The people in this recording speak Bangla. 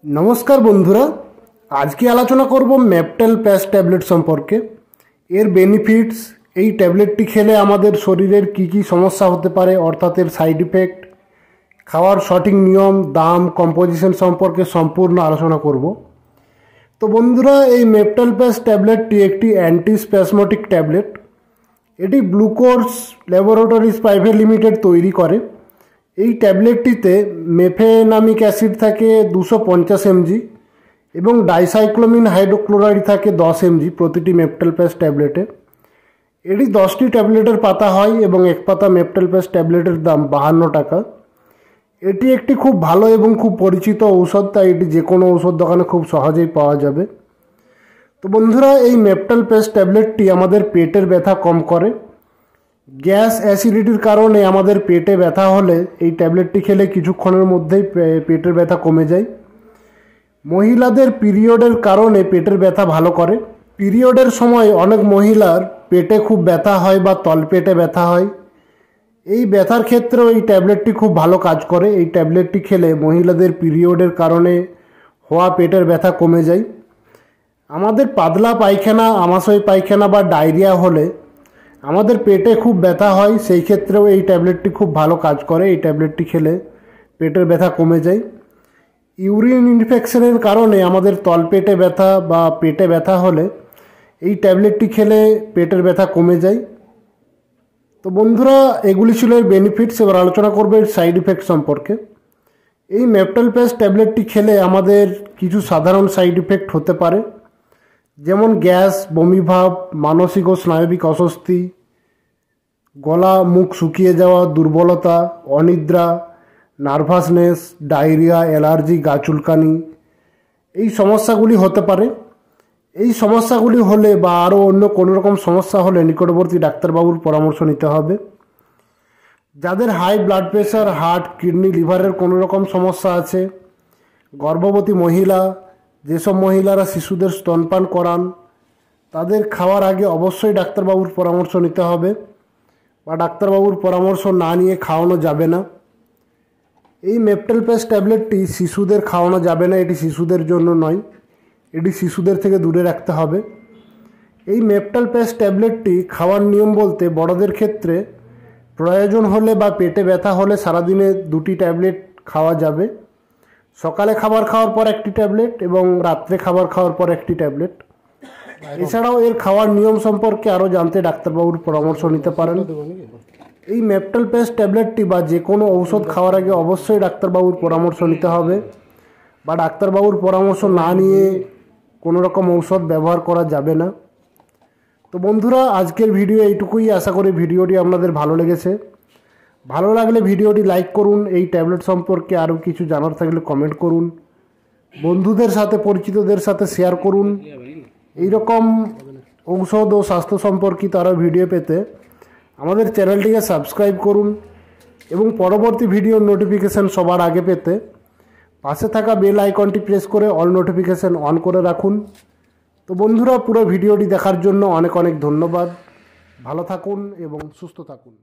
नमस्कार बंधुरा आज की आलोचना करब मैपटेल पैच टैबलेट सम्पर्के एर बेनिफिट्स এই ট্যাবলেটটি খেলে আমাদের শরীরের কি সমস্যা হতে পারে অর্থাৎ এর সাইড ইফেক্ট খাওয়ার সঠিক নিয়ম দাম কম্পোজিশন সম্পর্কে সম্পূর্ণ আলোচনা করব। তো বন্ধুরা এই মেপটেল প্যাচ ট্যাবলেটটি একটি অ্যান্টি স্প্যাসমোটিক ট্যাবলেট। এটি ব্লুকোর্স ল্যাবরেটরিজ প্রাইভেট লিমিটেড তৈরি করে। এই ট্যাবলেটটিতে মেফেনামিক অ্যাসিড থাকে 250 mg এবং ডাইসাইক্লোমিন হাইড্রোক্লোরাইড থাকে 10 mg প্রতিটি মেপটেল প্যাচ ট্যাবলেটে। এটি 10টি ট্যাবলেটের পাতা হয় এবং এক পাতা মেপটেল প্যাচ ট্যাবলেটের দাম 52 টাকা। এটি একটি খুব ভালো এবং খুব পরিচিত ঔষধ, তাই এটি যে কোনো ঔষধ দোকানে খুব সহজেই পাওয়া যাবে। তো বন্ধুরা এই মেপটেল প্যাচ ট্যাবলেটটি আমাদের পেটের ব্যথা কম করে। গ্যাস অ্যাসিডিটির কারণে আমাদের পেটে ব্যথা হলে এই ট্যাবলেটটি খেলে কিছুক্ষণের মধ্যেই পেটের ব্যথা কমে যায়। মহিলাদের পিরিয়ডের কারণে পেটের ব্যথা ভালো করে। পিরিয়ডের সময় অনেক মহিলার পেটে খুব ব্যথা হয় বা তলপেটে ব্যথা হয়। এই ব্যথার ক্ষেত্রেও এই ট্যাবলেটটি খুব ভালো কাজ করে। এই ট্যাবলেটটি খেলে মহিলাদের পিরিয়ডের কারণে হওয়া পেটের ব্যথা কমে যায়। আমাদের পাতলা পায়খানা আমাশয় পায়খানা বা ডায়রিয়া হলে আমাদের পেটে খুব ব্যথা হয়, সেই ক্ষেত্রেও এই ট্যাবলেটটি খুব ভালো কাজ করে। এই ট্যাবলেটটি খেলে পেটের ব্যথা কমে যায়। ইউরিন ইনফেকশনের কারণে আমাদের তলপেটে ব্যথা বা পেটে ব্যথা হলে এই ট্যাবলেটটি খেলে পেটের ব্যথা কমে যায়। তো বন্ধুরা এগুলি ছিল এর বেনিফিটস। এবার আলোচনা করবো এর সাইড ইফেক্ট সম্পর্কে। এই মেপটেল প্যাচ ট্যাবলেটটি খেলে আমাদের কিছু সাধারণ সাইড ইফেক্ট হতে পারে, যেমন গ্যাস, বমিভাব, মানসিক ও স্নায়বিক অস্বস্তি, গলা মুখ শুকিয়ে যাওয়া, দুর্বলতা, অনিদ্রা, নার্ভাসনেস, ডায়রিয়া, অ্যালার্জি, গা চুলকানি, এই সমস্যাগুলি হতে পারে। এই সমস্যাগুলি হলে বা আরও অন্য কোনো রকম সমস্যা হলে নিকটবর্তী ডাক্তারবাবুর পরামর্শ নিতে হবে। যাদের high blood pressure, heart, kidney, লিভারের কোনো রকম সমস্যা আছে, গর্ভবতী মহিলা, যেসব মহিলারা শিশুদের স্তনপান করান, তাদের খাওয়ার আগে অবশ্যই ডাক্তারবাবুর পরামর্শ নিতে হবে বা ডাক্তারবাবুর পরামর্শ না নিয়ে খাওয়ানো যাবে না। এই মেপটেল প্যাচ ট্যাবলেটটি শিশুদের খাওয়ানো যাবে না, এটি শিশুদের জন্য নয়, এটি শিশুদের থেকে দূরে রাখতে হবে। এই মেপটেল প্যাচ ট্যাবলেটটি খাওয়ার নিয়ম বলতে বড়দের ক্ষেত্রে প্রয়োজন হলে বা পেটে ব্যথা হলে সারাদিনে 2টি ট্যাবলেট খাওয়া যাবে। সকালে খাবার খাওয়ার পর 1টি ট্যাবলেট এবং রাত্রে খাবার খাওয়ার পর 1টি ট্যাবলেট। এছাড়াও এর খাওয়ার নিয়ম সম্পর্কে আরও জানতে ডাক্তারবাবুর পরামর্শ নিতে পারেন। এই মেপটেল প্যাচ ট্যাবলেটটি বা যে কোনো ঔষধ খাওয়ার আগে অবশ্যই ডাক্তারবাবুর পরামর্শ নিতে হবে বা ডাক্তারবাবুর পরামর্শ না নিয়ে কোনো রকম ঔষধ ব্যবহার করা যাবে না। তো বন্ধুরা আজকের ভিডিও এইটুকুই। আশা করি ভিডিওটি আপনাদের ভালো লেগেছে। ভালো লাগলে ভিডিওটি লাইক করুন। এই ট্যাবলেট সম্পর্কে আরও কিছু জানার থাকলে কমেন্ট করুন। বন্ধুদের সাথে পরিচিতদের সাথে শেয়ার করুন। এই রকম ঔষধ ও স্বাস্থ্য সম্পর্কিত আরও ভিডিও পেতে আমাদের চ্যানেলটিকে সাবস্ক্রাইব করুন এবং পরবর্তী ভিডিওর নোটিফিকেশান সবার আগে পেতে পাশে থাকা বেল আইকনটি প্রেস করে অল নোটিফিকেশান অন করে রাখুন। তো বন্ধুরা পুরো ভিডিওটি দেখার জন্য অনেক অনেক ধন্যবাদ। ভালো থাকুন এবং সুস্থ থাকুন।